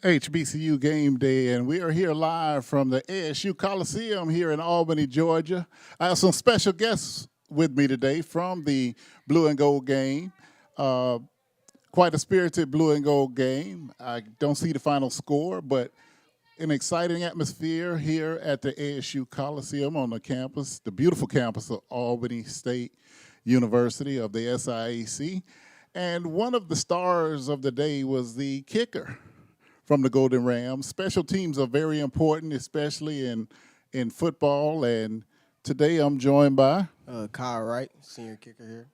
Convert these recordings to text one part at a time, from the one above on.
HBCU Gameday, and we are here live from the ASU Coliseum here in Albany, Georgia. I have some special guests with me today from the Blue and Gold game. Quite a spirited Blue and Gold game. I don't see the final score, but an exciting atmosphere here at the ASU Coliseum on the campus, the beautiful campus of Albany State University of the SIAC. And one of the stars of the day was the kicker from the Golden Rams. Special teams are very important, especially in football. And today I'm joined by Kyle Wright, senior kicker here.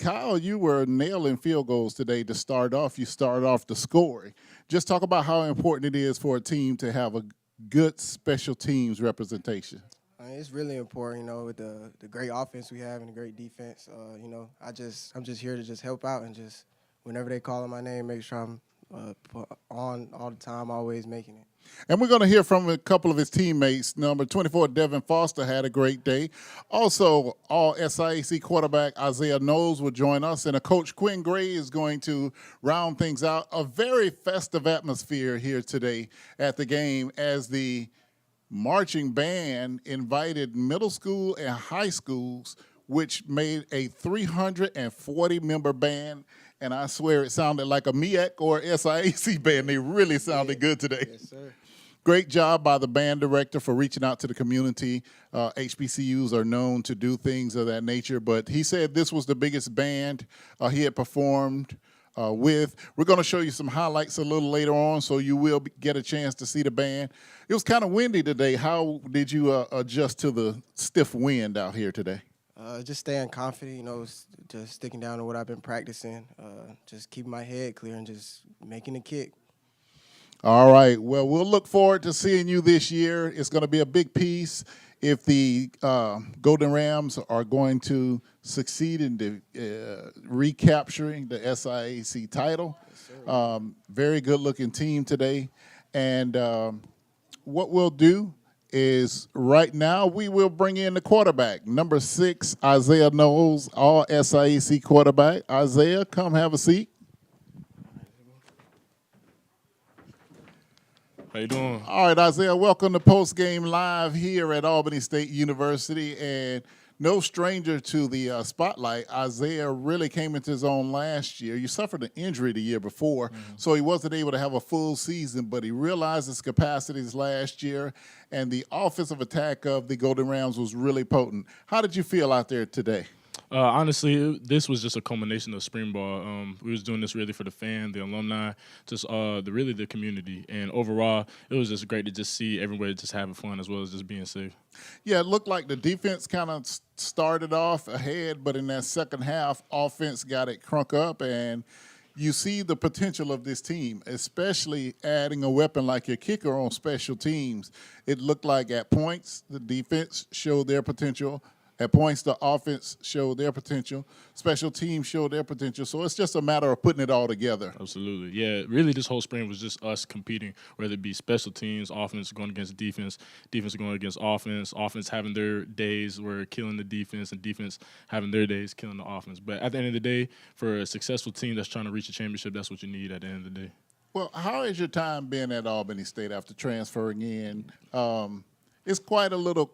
Kyle, you were nailing field goals today to start off. You started off the scoring. Just talk about how important it is for a team to have a good special teams representation. It's really important, with the great offense we have and the great defense. I'm just here to just help out and just whenever they call my name, make sure I'm on all the time, always making it. And we're going to hear from a couple of his teammates. Number 24, Devin Foster, had a great day. Also, all SIAC quarterback Isaiah Noles will join us, and a coach Quinn Gray is going to round things out. A very festive atmosphere here today at the game as the marching band invited middle school and high schools, which made a 340-member band. And I swear it sounded like a MEAC or SIAC band. They really sounded good today. Yes, sir. Great job by the band director for reaching out to the community. HBCUs are known to do things of that nature, but he said this was the biggest band he had performed with. We're going to show you some highlights a little later on, so you will get a chance to see the band. It was kind of windy today. How did you adjust to the stiff wind out here today? Just staying confident, just sticking down to what I've been practicing, just keeping my head clear and just making a kick. All right. Well, we'll look forward to seeing you this year. It's going to be a big piece if the Golden Rams are going to succeed in recapturing the SIAC title. Yes, very good-looking team today. And what we'll do is right now we will bring in the quarterback, number 6, Isaiah Noles, all SIAC quarterback. Isaiah, come have a seat. How you doing? All right, Isaiah, welcome to Postgame Live here at Albany State University. And no stranger to the spotlight, Isaiah really came into his own last year. You suffered an injury the year before, so he wasn't able to have a full season, but he realized his capacities last year, and the offensive attack of the Golden Rams was really potent. How did you feel out there today? Honestly, this was just a culmination of spring ball. We was doing this really for the fan, the alumni, just the community. And overall, it was just great to just see everybody just having fun as well as just being safe. Yeah, it looked like the defense kind of started off ahead, but in that second half, offense got it crunk up, and you see the potential of this team, especially adding a weapon like your kicker on special teams. It looked like at points, the defense showed their potential. At points, the offense showed their potential. Special teams showed their potential. So it's just a matter of putting it all together. Absolutely. Yeah, really this whole spring was just us competing, whether it be special teams, offense going against defense, defense going against offense having their days where killing the defense, and defense having their days killing the offense. But at the end of the day, for a successful team that's trying to reach a championship, that's what you need at the end of the day. Well, how has your time been at Albany State after transferring in? It's quite a little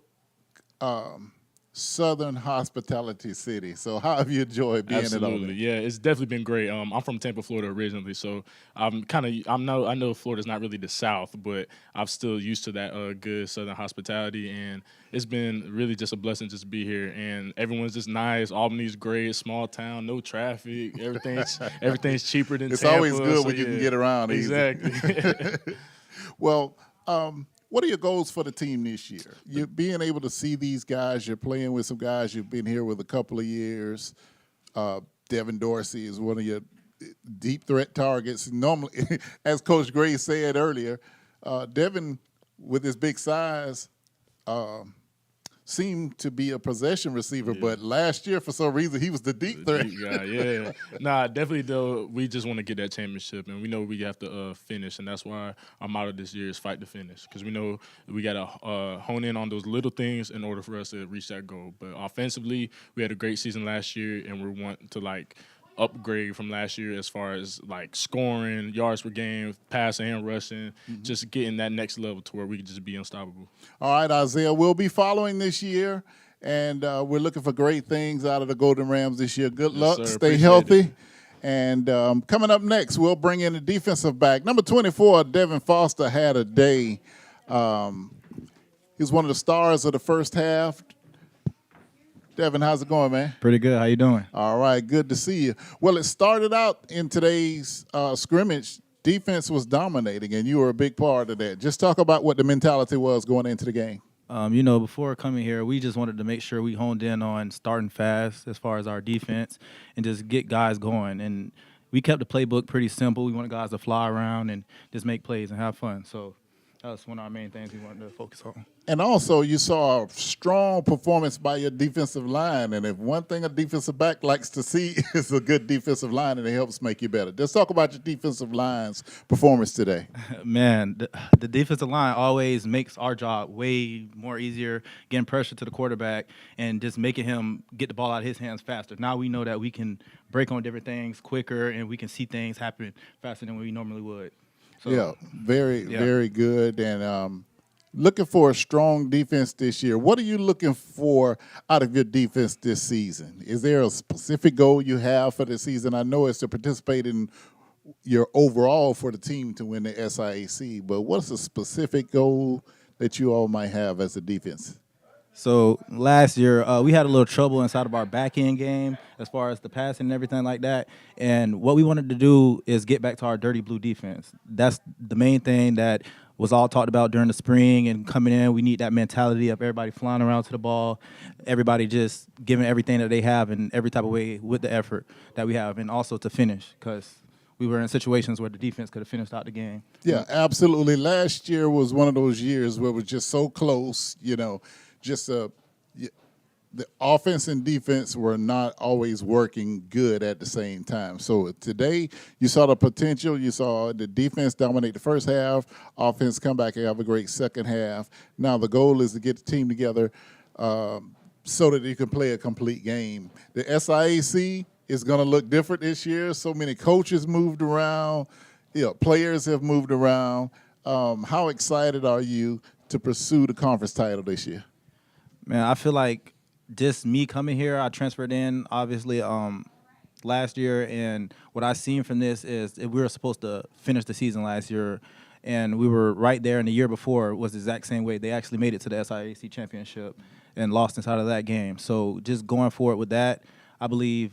Southern hospitality city. So how have you enjoyed being Absolutely. at Albany? Yeah, it's definitely been great. I'm from Tampa, Florida originally, so I know Florida's not really the South, but I'm still used to that good Southern hospitality, and it's been really just a blessing just to be here. And everyone's just nice. Albany's great, small town, no traffic. Everything's cheaper than it's Tampa. Always good when you can get around. Exactly. Well. What are your goals for the team this year? You're being able to see these guys. You're playing with some guys you've been here with a couple of years. Devin Dorsey is one of your deep threat targets. Normally, as Coach Gray said earlier, Devin, with his big size, seemed to be a possession receiver, but last year, for some reason, he was the deep threat. Deep guy, yeah. Nah, definitely, though, we just want to get that championship, and we know we have to finish, and that's why our motto this year is fight to finish, because we know we got to hone in on those little things in order for us to reach that goal. But offensively, we had a great season last year, and we want to, upgrade from last year as far as like scoring, yards per game, passing and rushing, just getting that next level to where we can just be unstoppable. All right, Isaiah, we'll be following this year, and we're looking for great things out of the Golden Rams this year. Good luck, sir. stay Appreciate healthy. it. And coming up next, we'll bring in the defensive back. Number 24, Devin Foster, had a day. He was one of the stars of the first half. Devin, how's it going, man? Pretty good. How you doing? All right, good to see you. Well, it started out in today's scrimmage. Defense was dominating, and you were a big part of that. Just talk about what the mentality was going into the game. Before coming here, we just wanted to make sure we honed in on starting fast as far as our defense and just get guys going. And we kept the playbook pretty simple. We wanted guys to fly around and just make plays and have fun. So that was one of our main things we wanted to focus on. And also, you saw a strong performance by your defensive line. And if one thing a defensive back likes to see is a good defensive line, and it helps make you better. Let's talk about your defensive line's performance today. Man, the defensive line always makes our job way more easier, getting pressure to the quarterback and just making him get the ball out of his hands faster. Now we know that we can break on different things quicker, and we can see things happen faster than we normally would. So, Yeah, very good. And looking for a strong defense this year. What are you looking for out of your defense this season? Is there a specific goal you have for the season? I know it's to participate in your overall for the team to win the SIAC, but what's a specific goal that you all might have as a defense? So last year, we had a little trouble inside of our back-end game as far as the passing and everything like that. And what we wanted to do is get back to our dirty blue defense. That's the main thing that was all talked about during the spring and coming in. We need that mentality of everybody flying around to the ball, everybody just giving everything that they have in every type of way with the effort that we have, and also to finish, because we were in situations where the defense could have finished out the game. Yeah, absolutely. Last year was one of those years where it was just so close, just the offense and defense were not always working good at the same time. So today you saw the potential. You saw the defense dominate the first half, offense come back and have a great second half. Now the goal is to get the team together so that you can play a complete game. The SIAC is going to look different this year. So many coaches moved around. Players have moved around. How excited are you to pursue the conference title this year? Man, I feel like just me coming here, I transferred in, obviously, last year, and what I seen from this is we were supposed to finish the season last year, and we were right there, and the year before was the exact same way. They actually made it to the SIAC championship and lost inside of that game. So just going forward with that, I believe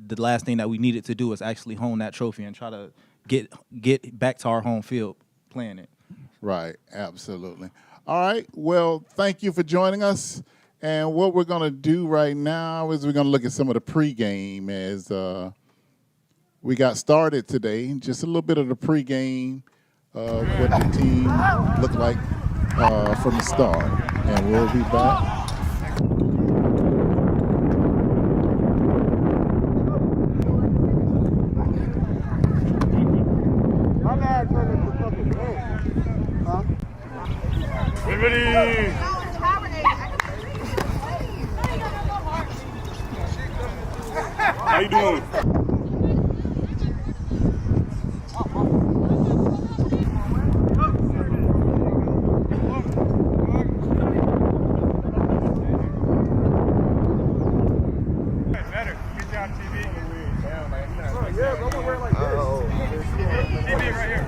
the last thing that we needed to do is actually hone that trophy and try to get back to our home field playing it. Right, absolutely. All right, well, thank you for joining us. And what we're going to do right now is we're going to look at some of the pregame as we got started today. Just a little bit of the pregame of what the team looked like from the start. And we'll be back. Ready? How you doing? Better. Good job, TV. Yeah, bro, we're wearing like this. TV right here.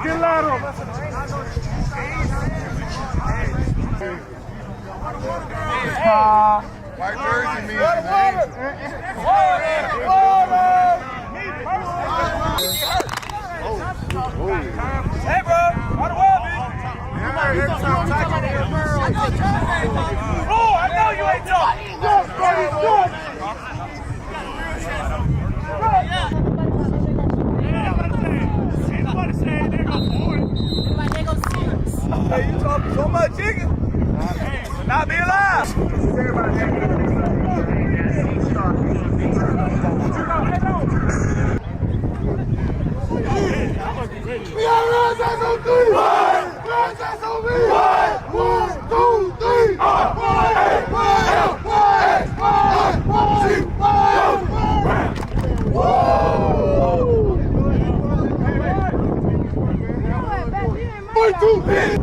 Get lateral. White jersey means he's an Hey, bro. How the world, Oh, I know you ain't talking. Hey, you talking so much, chicken? Not be alive. We are runs on 3. Runs on me. 1, 2, 3. 1, 2, 3.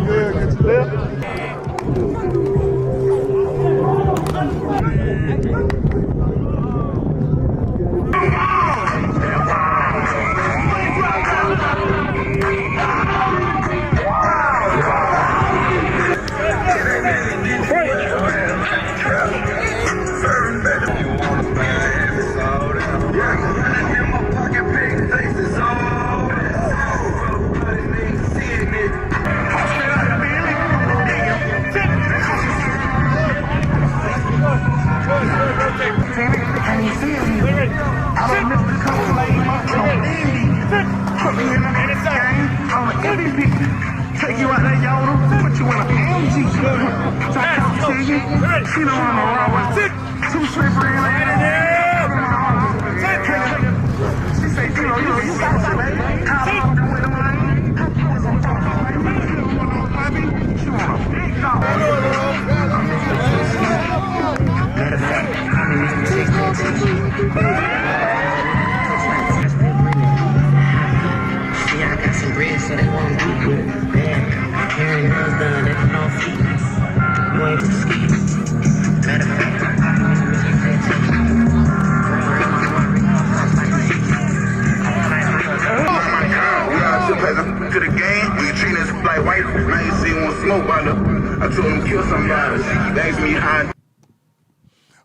Good. Get your left. Take you out there, y'all. Put you in a MG. She don't want no rubber. 2 slippery in She say, you how long with the money? She don't want no puppy. She want a big dog. Yeah, I got some bread, so they won't be good. Bad. Carrying girls done, they don't know feet. You ain't to ski. Matter of fact, to the game, we treat us like white. I ain't seen one smoke by the. I told him kill somebody. She keep asking me how.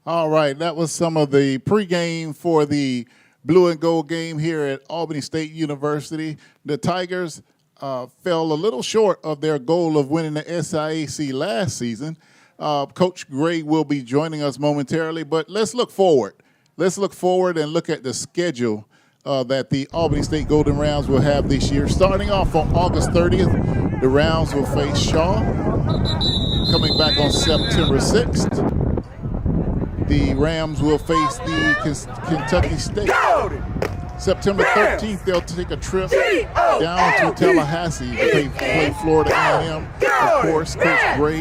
All right, that was some of the pregame for the blue and gold game here at Albany State University. The Tigers fell a little short of their goal of winning the SIAC last season. Coach Gray will be joining us momentarily, but let's look forward. Let's look forward and look at the schedule that the Albany State Golden Rounds will have this year. Starting off on August 30th, the Rounds will face Shaw. Coming back on September 6th, the Rams will face the Kentucky State. September 13th, they'll take a trip down to Tallahassee to play Florida A&M. Of course, Coach Gray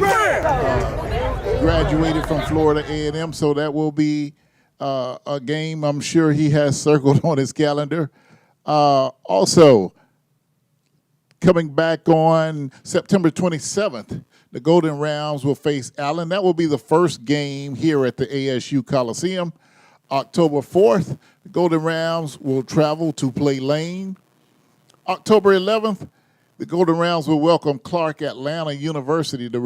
graduated from Florida A&M, so that will be a game I'm sure he has circled on his calendar. Also, coming back on September 27th, the Golden Rounds will face Allen. That will be the first game here at the ASU Coliseum. October 4th, the Golden Rounds will travel to play Lane. October 11th, the Golden Rounds will welcome Clark Atlanta University, the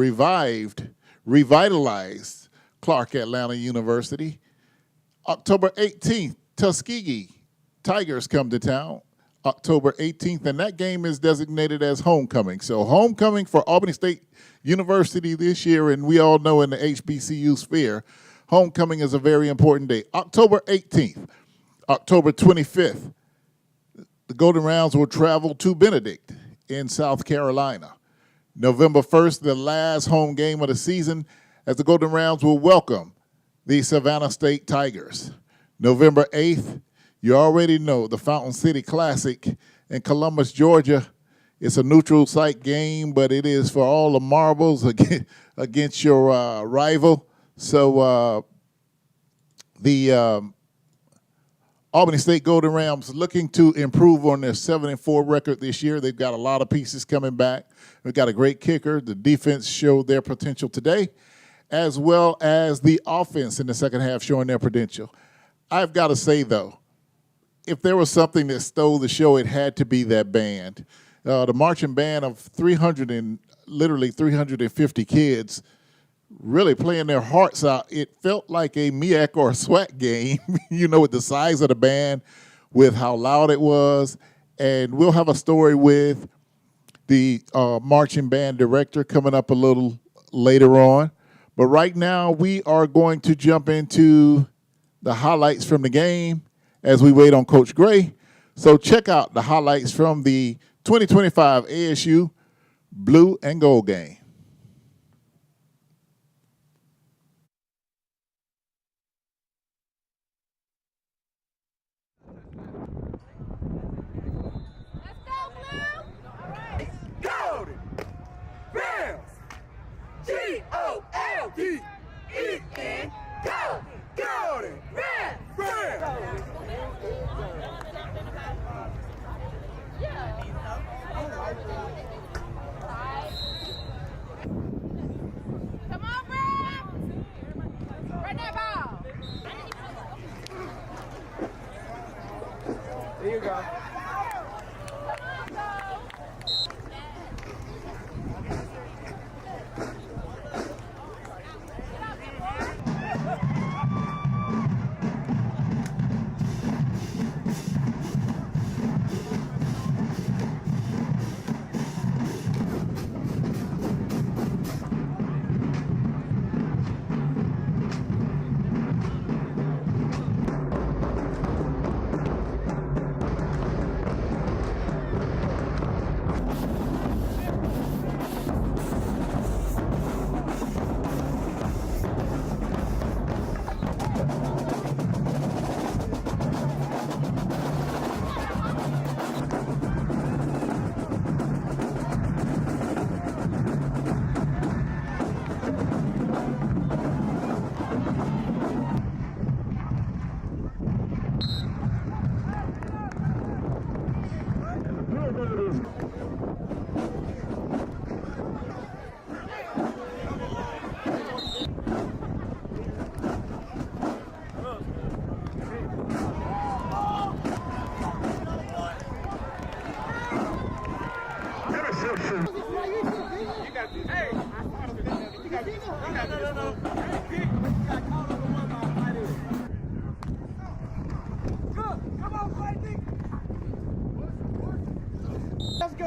revitalized Clark Atlanta University. October 18th, Tuskegee Tigers come to town. October 18th, and that game is designated as homecoming. So homecoming for Albany State University this year, and we all know in the HBCU sphere, homecoming is a very important day. October 18th, October 25th, the Golden Rounds will travel to Benedict in South Carolina. November 1st, the last home game of the season, as the Golden Rounds will welcome the Savannah State Tigers. November 8th, you already know the Fountain City Classic in Columbus, Georgia. It's a neutral site game, but it is for all the marbles against your rival. So the Albany State Golden Rams looking to improve on their 7-4 record this year. They've got a lot of pieces coming back. We've got a great kicker. The defense showed their potential today, as well as the offense in the second half showing their potential. I've got to say, though, if there was something that stole the show, it had to be that band. The marching band of 350 kids really playing their hearts out. It felt like a MEAC or a SWAC game, with the size of the band, with how loud it was. And we'll have a story with the marching band director coming up a little later on. But right now, we are going to jump into the highlights from the game as we wait on Coach Gray. So check out the highlights from the 2025 ASU Blue and Gold game. Golden, Rams, G-O-L-D-E-N, Golden, Rams, Rams. Come on, Rams! Run that ball. There you go.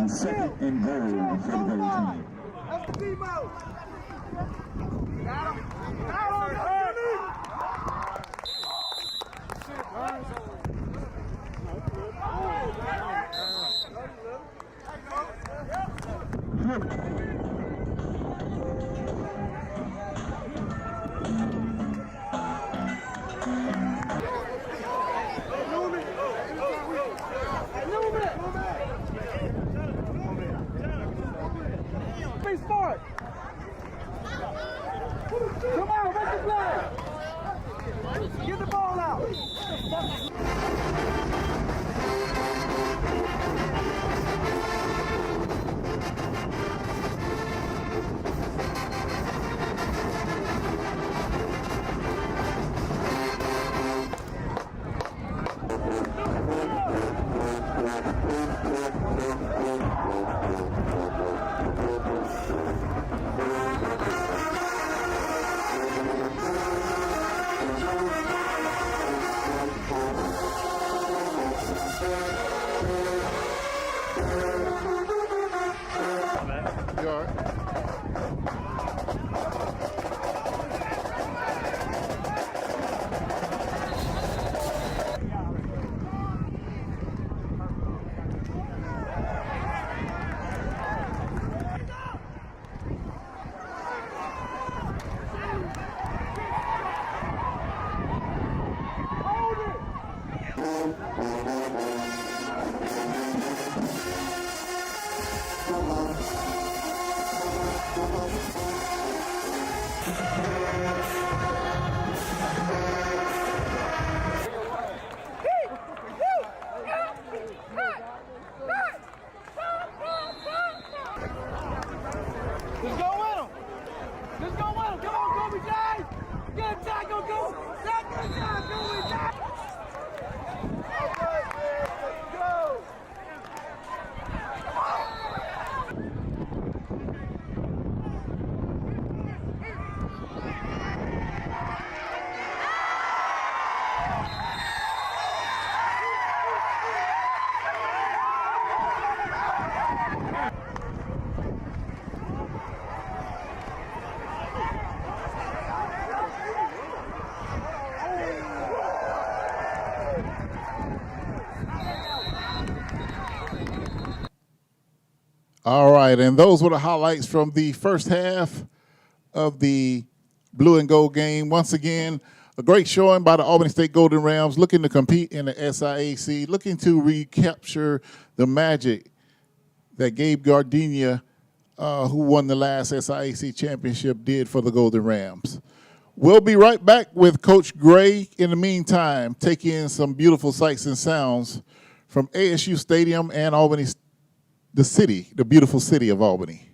Second and goal for the goal team. That's the B-mode. Got him. Start. Come on, make the play. Get the ball out. All right, and those were the highlights from the first half of the blue and gold game. Once again, a great showing by the Albany State Golden Rams, looking to compete in the SIAC, looking to recapture the magic that Gabe Gardenia, who won the last SIAC championship, did for the Golden Rams. We'll be right back with Coach Gray. In the meantime, take in some beautiful sights and sounds from ASU Stadium and Albany, the city, the beautiful city of Albany.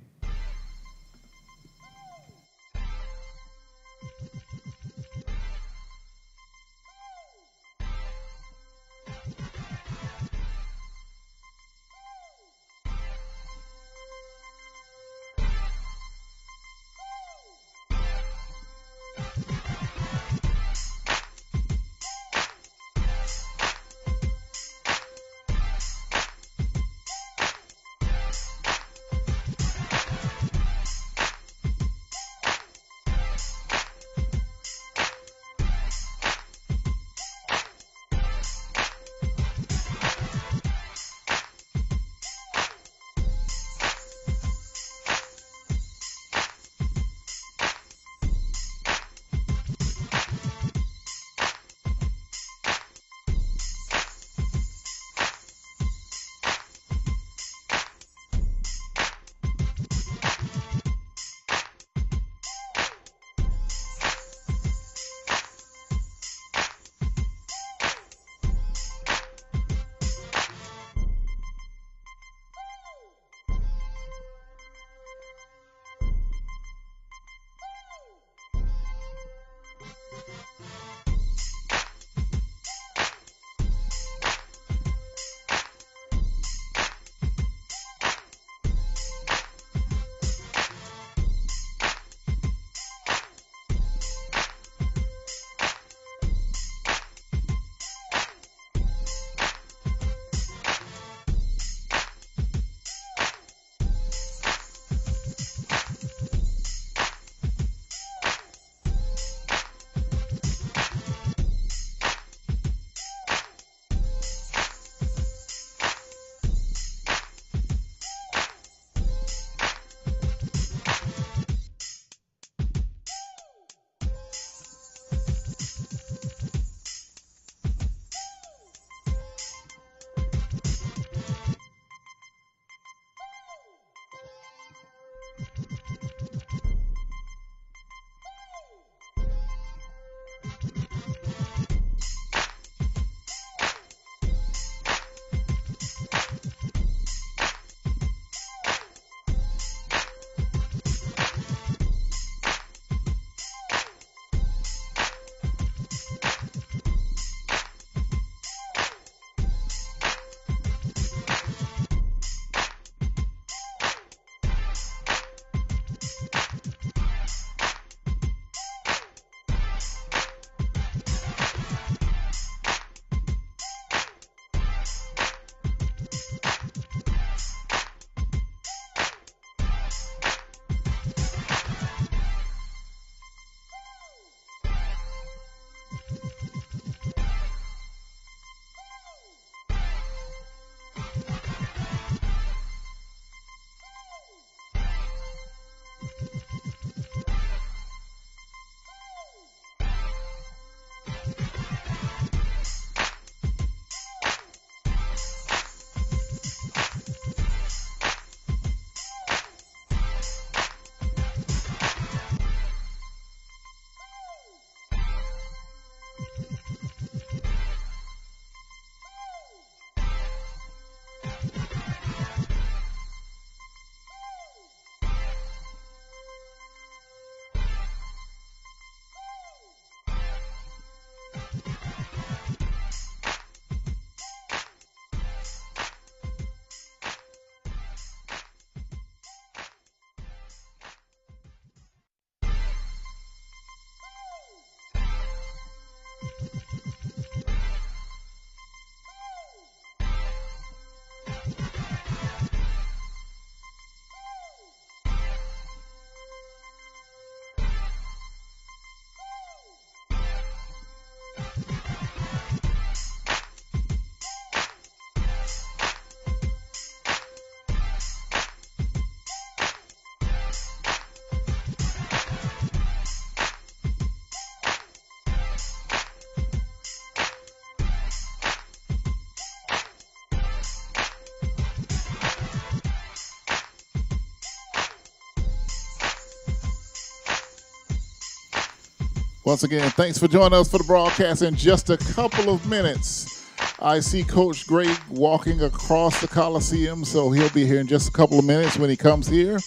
Once again, thanks for joining us for the broadcast. In just a couple of minutes, I see Coach Gray walking across the Coliseum, so he'll be here in just a couple of minutes. When he comes here,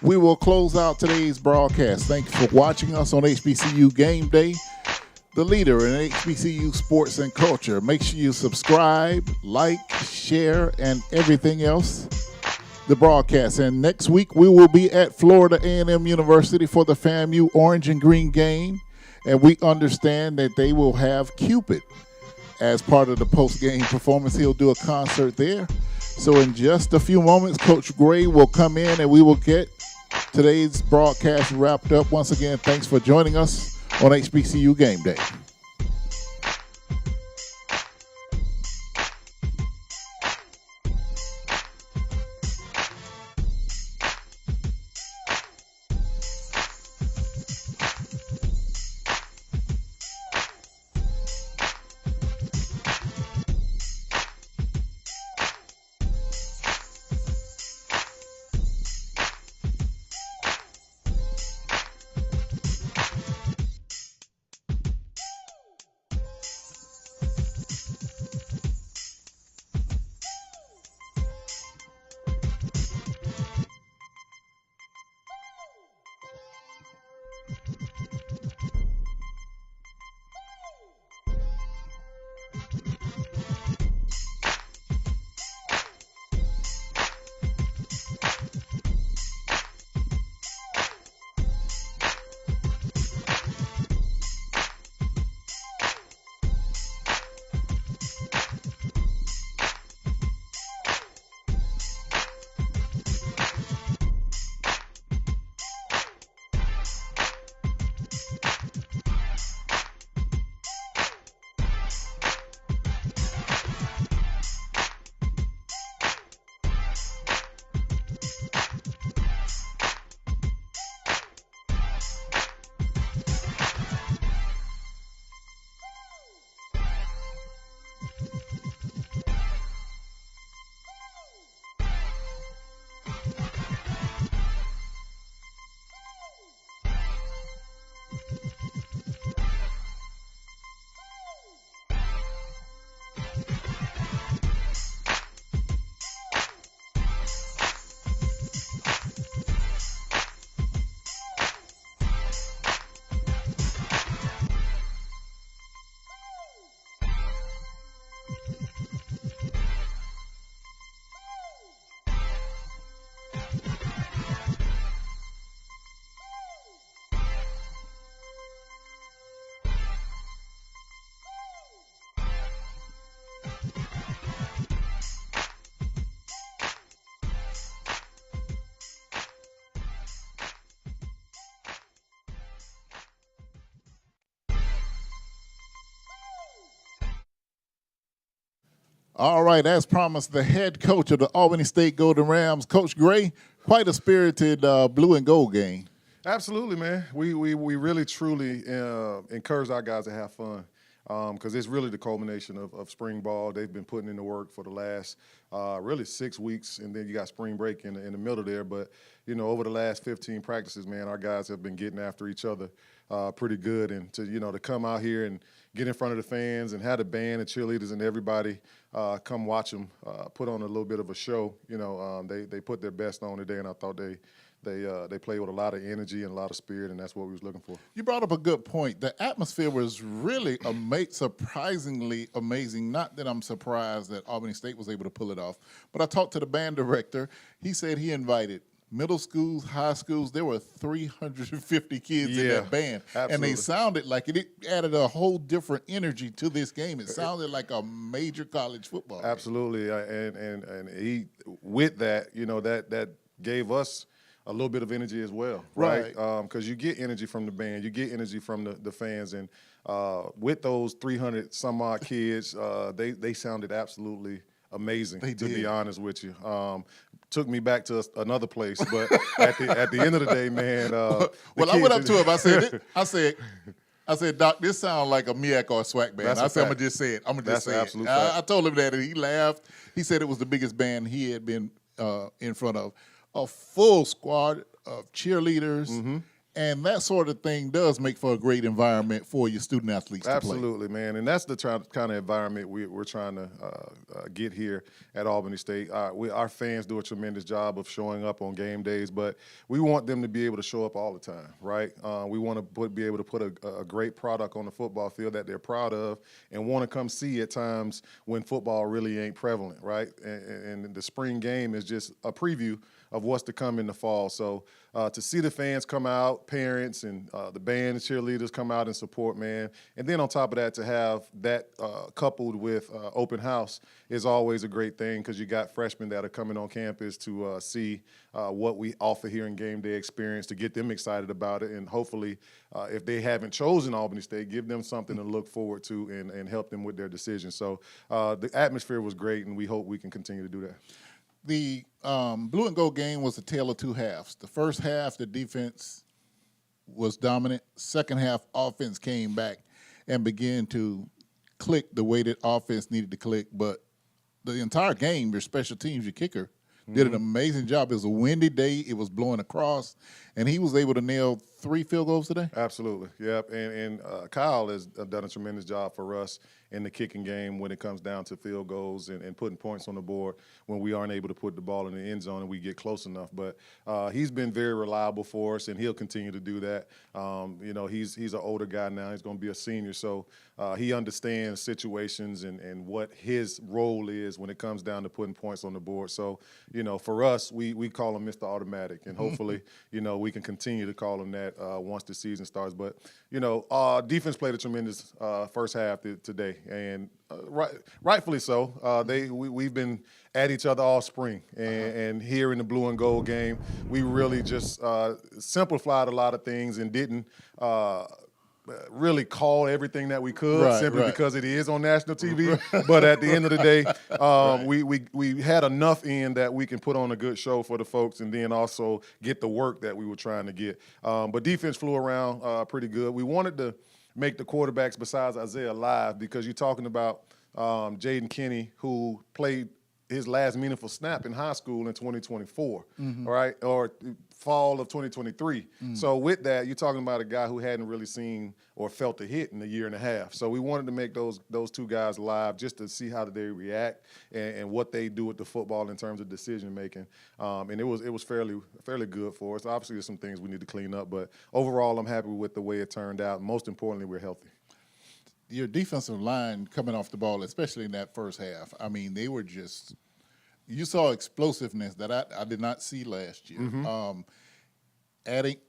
we will close out today's broadcast. Thank you for watching us on HBCU Game Day, the leader in HBCU sports and culture. Make sure you subscribe, like, share, and everything else. The broadcast. And next week, we will be at Florida A&M University for the FAMU Orange and Green game. And we understand that they will have Cupid as part of the post-game performance. He'll do a concert there. So in just a few moments, Coach Gray will come in and we will get today's broadcast wrapped up. Once again, thanks for joining us on HBCU Game Day. All right, as promised, the head coach of the Albany State Golden Rams, Coach Gray, quite a spirited blue and gold game. Absolutely, man. We really, truly encourage our guys to have fun because it's really the culmination of spring ball. They've been putting in the work for the last really 6 weeks, and then you got spring break in the middle there. But, you know, over the last 15 practices, man, our guys have been getting after each other pretty good. And to come out here and get in front of the fans and have the band and cheerleaders and everybody come watch them put on a little bit of a show. They put their best on today, and I thought they played with a lot of energy and a lot of spirit, and that's what we was looking for. You brought up a good point. The atmosphere was really surprisingly amazing. Not that I'm surprised that Albany State was able to pull it off, but I talked to the band director. He said he invited middle schools, high schools. There were 350 kids in that band. Absolutely. And they sounded like it added a whole different energy to this game. It sounded like a major college football game. Absolutely. And he, with that, that gave us a little bit of energy as well, right? Because you get energy from the band, you get energy from the fans, and with those 300 some odd kids, they sounded absolutely amazing. To be honest with you, took me back to another place, but at the end of the day, man. Well, I went up to him. I said, Doc, this sounds like a MEAC or a SWAC band. I said, I'm gonna just say it. I told him that, and he laughed. He said it was the biggest band he had been in front of. A full squad of cheerleaders And that sort of thing does make for a great environment for your student athletes to play. Absolutely, man. And that's the kind of environment we're trying to get here at Albany State. Our fans do a tremendous job of showing up on game days, but we want them to be able to show up all the time, right? We want to be able to put a great product on the football field that they're proud of and want to come see at times when football really ain't prevalent, right? And the spring game is just a preview of what's to come in the fall. So to see the fans come out, parents and the band and cheerleaders come out and support, man. And then on top of that, to have that coupled with open house is always a great thing because you got freshmen that are coming on campus to see what we offer here in Game Day Experience to get them excited about it. And hopefully, if they haven't chosen Albany State, give them something to look forward to and help them with their decision. So the atmosphere was great, and we hope we can continue to do that. The blue and gold game was a tale of two halves. The first half, the defense was dominant. Second half, offense came back and began to click the way that offense needed to click. But the entire game, your special teams, your kicker, did an amazing job. It was a windy day. It was blowing across, and he was able to nail 3 field goals today. Absolutely, yep. And Kyle has done a tremendous job for us in the kicking game when it comes down to field goals and putting points on the board when we aren't able to put the ball in the end zone and we get close enough. But he's been very reliable for us, and he'll continue to do that. He's an older guy now. He's going to be a senior, so he understands situations and what his role is when it comes down to putting points on the board. So, for us, we call him Mr. Automatic, and hopefully, we can continue to call him that once the season starts. But, defense played a tremendous first half today, and rightfully so. We've been at each other all spring, and here in the blue and gold game, we really just simplified a lot of things and didn't really call everything that we could because it is on national TV. But at the end of the day, we had enough in that we can put on a good show for the folks and then also get the work that we were trying to get. But defense flew around pretty good. We wanted to make the quarterbacks besides Isaiah live because you're talking about Jaden Kinney, who played his last meaningful snap in high school in 2024, right, or fall of 2023. So with that, you're talking about a guy who hadn't really seen or felt a hit in a year and a half. So we wanted to make those two guys live just to see how they react and what they do with the football in terms of decision making. And it was fairly good for us. Obviously, there's some things we need to clean up, but overall, I'm happy with the way it turned out. Most importantly, we're healthy. Your defensive line coming off the ball, especially in that first half, I mean, they were just – you saw explosiveness that I did not see last year.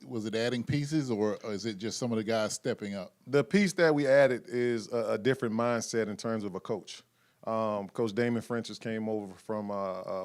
Was it adding pieces or is it just some of the guys stepping up? The piece that we added is a different mindset in terms of a coach. Coach Damon Frenches came over from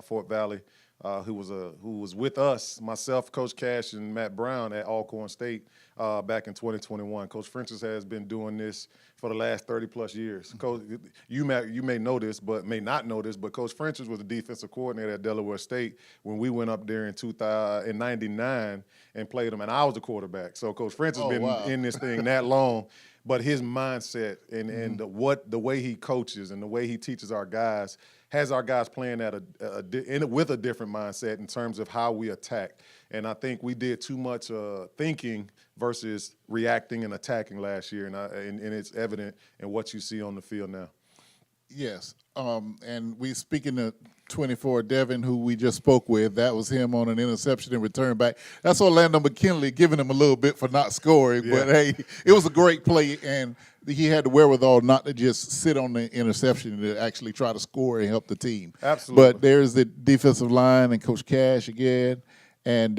Fort Valley, who was with us, myself, Coach Cash, and Matt Brown at Alcorn State back in 2021. Coach Frenches has been doing this for the last 30-plus years. Coach, you may know this, but may not know this, but Coach Frenches was the defensive coordinator at Delaware State when we went up there in 1999 and played them, and I was the quarterback. So Coach Frenches has been in this thing that long. But his mindset and the way he coaches and the way he teaches our guys has our guys playing with a different mindset in terms of how we attack. And I think we did too much thinking versus reacting and attacking last year, and it's evident in what you see on the field now. Yes, and we speaking to 24 Devin, who we just spoke with. That was him on an interception and return back. That's Orlando McKinley giving him a little bit for not scoring, but hey, it was a great play, and he had the wherewithal not to just sit on the interception and to actually try to score and help the team. Absolutely. But there's the defensive line and Coach Cash again, and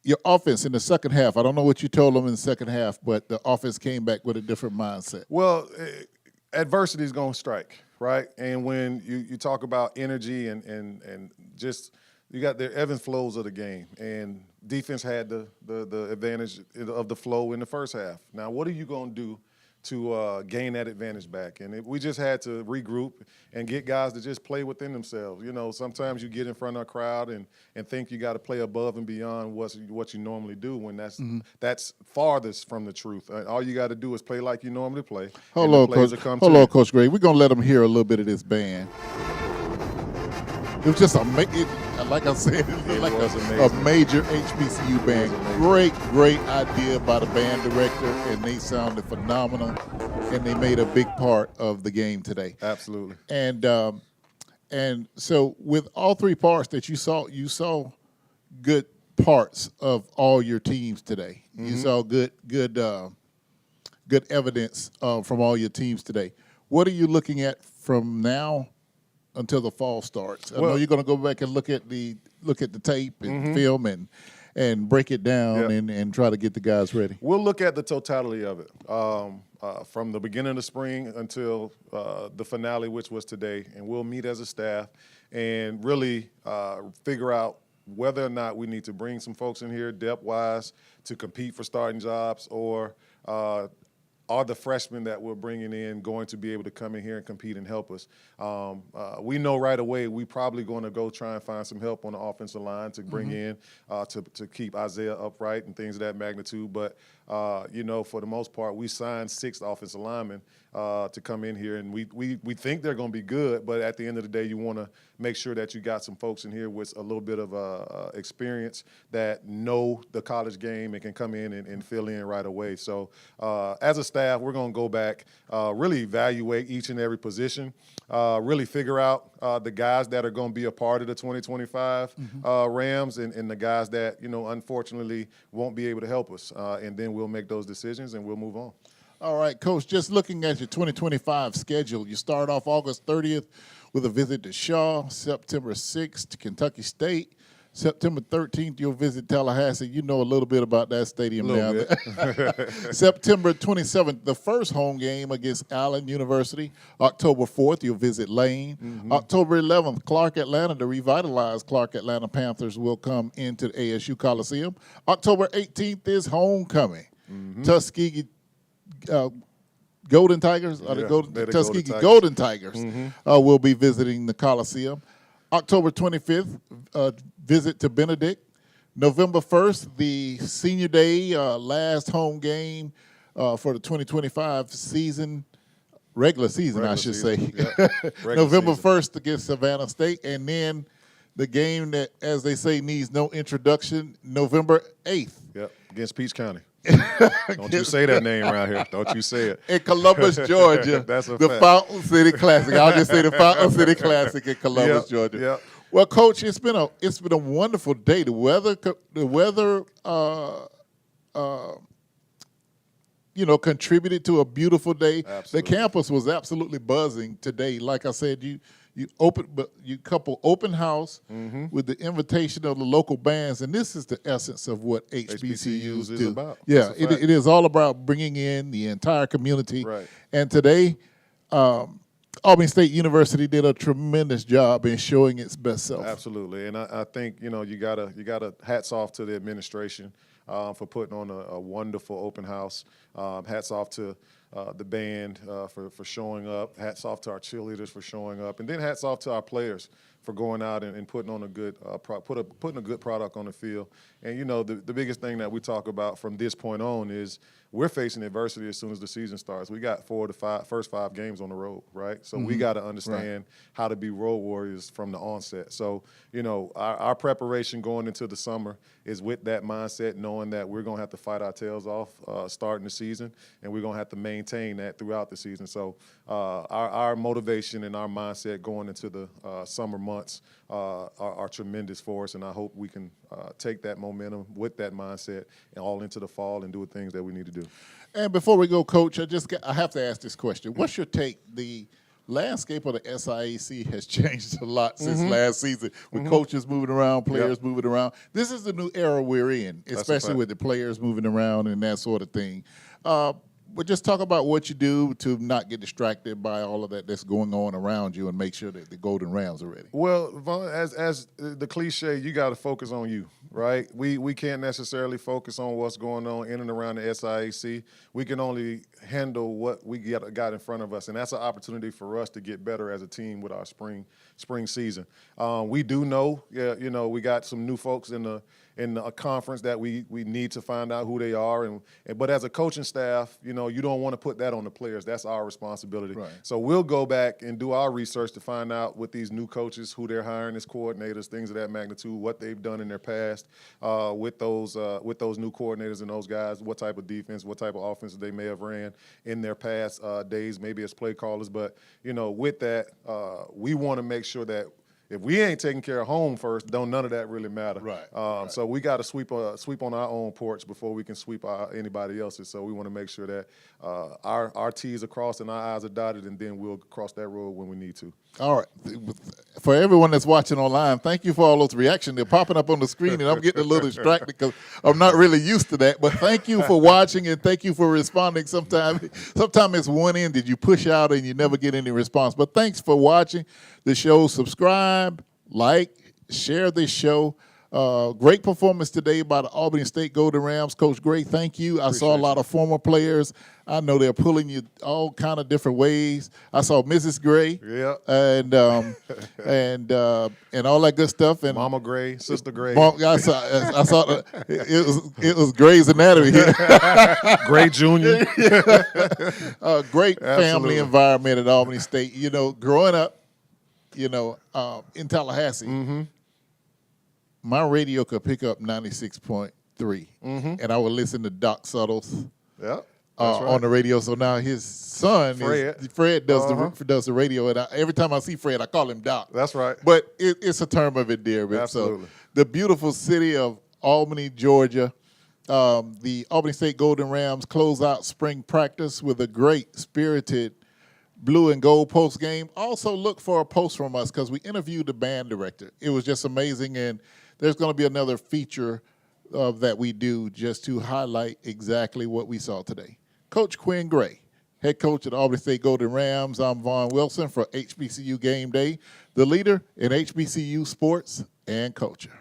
your offense in the second half. I don't know what you told them in the second half, but the offense came back with a different mindset. Well, adversity is going to strike, right? And when you talk about energy and just you got the ebbs and flows of the game, and defense had the advantage of the flow in the first half. Now, what are you going to do to gain that advantage back? And we just had to regroup and get guys to just play within themselves. Sometimes you get in front of a crowd and think you got to play above and beyond what you normally do when that's farthest from the truth. All you got to do is play like you normally play. Hold on, Coach Gray. We're going to let them hear a little bit of this band. It was just amazing. like I said, It like was a amazing. major HBCU band. Great idea by the band director, and they sounded phenomenal, and they made a big part of the game today. Absolutely. And so with all three parts that you saw good parts of all your teams today. Mm-hmm. You saw good evidence from all your teams today. What are you looking at from now until the fall starts? I know you're going to go back and look at the tape and film and break it down and try to get the guys ready. We'll look at the totality of it from the beginning of the spring until the finale, which was today, and we'll meet as a staff and really figure out whether or not we need to bring some folks in here depth-wise to compete for starting jobs, or are the freshmen that we're bringing in going to be able to come in here and compete and help us? We know right away we probably going to go try and find some help on the offensive line to bring in to keep Isaiah upright and things of that magnitude. But, for the most part, we signed 6 offensive linemen to come in here, and we think they're going to be good. But at the end of the day, you want to make sure that you got some folks in here with a little bit of experience that know the college game and can come in and fill in right away. So as a staff, we're going to go back, really evaluate each and every position, really figure out the guys that are going to be a part of the 2025 Rams and the guys that, unfortunately won't be able to help us. And then we'll make those decisions and we'll move on. All right, Coach, just looking at your 2025 schedule, you start off August 30th with a visit to Shaw, September 6th to Kentucky State, September 13th you'll visit Tallahassee. You know a little bit about that stadium now. September 27th, the first home game against Allen University. October 4th, you'll visit Lane. October 11th, Clark Atlanta, the revitalized Clark Atlanta Panthers will come into the ASU Coliseum. October 18th is homecoming. Tuskegee Golden Tigers, Tuskegee Golden Tigers will be visiting the Coliseum. October 25th, visit to Benedict. November 1st, the senior day, last home game for the 2025 season, regular season, I should say. November 1st against Savannah State, and then the game that, as they say, needs no introduction, November 8th. Yep, against Peach County. Don't you say that name around here. Don't you say it. In Columbus, Georgia. That's a the fact. Fountain City Classic. I'll just say the Fountain City Classic in Columbus, Georgia. Yep. Well, Coach, it's been a wonderful day. The weather contributed to a beautiful day. Absolutely. The campus was absolutely buzzing today. Like I said, you couple open house with the invitation of the local bands, and this is the essence of what HBCUs is do. about. Yeah, it is all about bringing in the entire community. Right. And today, Albany State University did a tremendous job in showing its best self. Absolutely, and I think you gotta hats off to the administration for putting on a wonderful open house. Hats off to the band for showing up. Hats off to our cheerleaders for showing up, and then hats off to our players for going out and putting on a good putting a good product on the field. And the biggest thing that we talk about from this point on is we're facing adversity as soon as the season starts. We got first 5 games on the road, right? So we got to understand how to be road warriors from the onset. So our preparation going into the summer is with that mindset, knowing that we're going to have to fight our tails off starting the season, and we're going to have to maintain that throughout the season. So our motivation and our mindset going into the summer months are tremendous for us, and I hope we can take that momentum with that mindset and all into the fall and do the things that we need to do. And before we go, Coach, I have to ask this question. What's your take? The landscape of the SIAC has changed a lot since last season, with coaches moving around, players moving around. This is the new era we're in, especially with the players moving around and that sort of thing. But just talk about what you do to not get distracted by all of that that's going on around you and make sure that the Golden Rams are ready. Well, Vaughn, as the cliche, you got to focus on you, right? We can't necessarily focus on what's going on in and around the SIAC. We can only handle what we got in front of us, and that's an opportunity for us to get better as a team with our spring spring season. We do know, we got some new folks in the conference that we need to find out who they are. But as a coaching staff, you don't want to put that on the players. That's our responsibility. Right. So we'll go back and do our research to find out with these new coaches who they're hiring as coordinators, things of that magnitude, what they've done in their past with those new coordinators and those guys, what type of defense, what type of offense they may have ran in their past days, maybe as play callers. But with that, we want to make sure that if we ain't taking care of home first, none of that really matter. Right. So we got to sweep on our own porch before we can sweep anybody else's. So we want to make sure that our T's are crossed and our I's are dotted, and then we'll cross that road when we need to. All right. For everyone that's watching online, thank you for all those reactions. They're popping up on the screen, and I'm getting a little distracted because I'm not really used to that. But thank you for watching, and thank you for responding. Sometimes it's one end that you push out and you never get any response. But thanks for watching the show. Subscribe, like, share this show. Great performance today by the Albany State Golden Rams. Coach Gray, thank you. I saw a lot of former players. I know they're pulling you all kind of different ways. I saw Mrs. Gray, and all that good stuff. And Mama Gray, Sister Gray. I saw it was Gray's Anatomy here. Gray Jr. Great family environment at Albany State. Growing up, in Tallahassee. My radio could pick up 96.3, and I would listen to Doc Suttles on the radio. So now his son, Fred does the radio, and every time I see Fred, I call him Doc. That's right. But it's a term of endearment. Absolutely. So the beautiful city of Albany, Georgia, the Albany State Golden Rams close out spring practice with a great, spirited blue and gold post game. Also look for a post from us because we interviewed the band director. It was just amazing, and there's going to be another feature that we do just to highlight exactly what we saw today. Coach Quinn Gray, head coach at Albany State Golden Rams. I'm Vaughn Wilson for HBCU Gameday, the leader in HBCU sports and culture.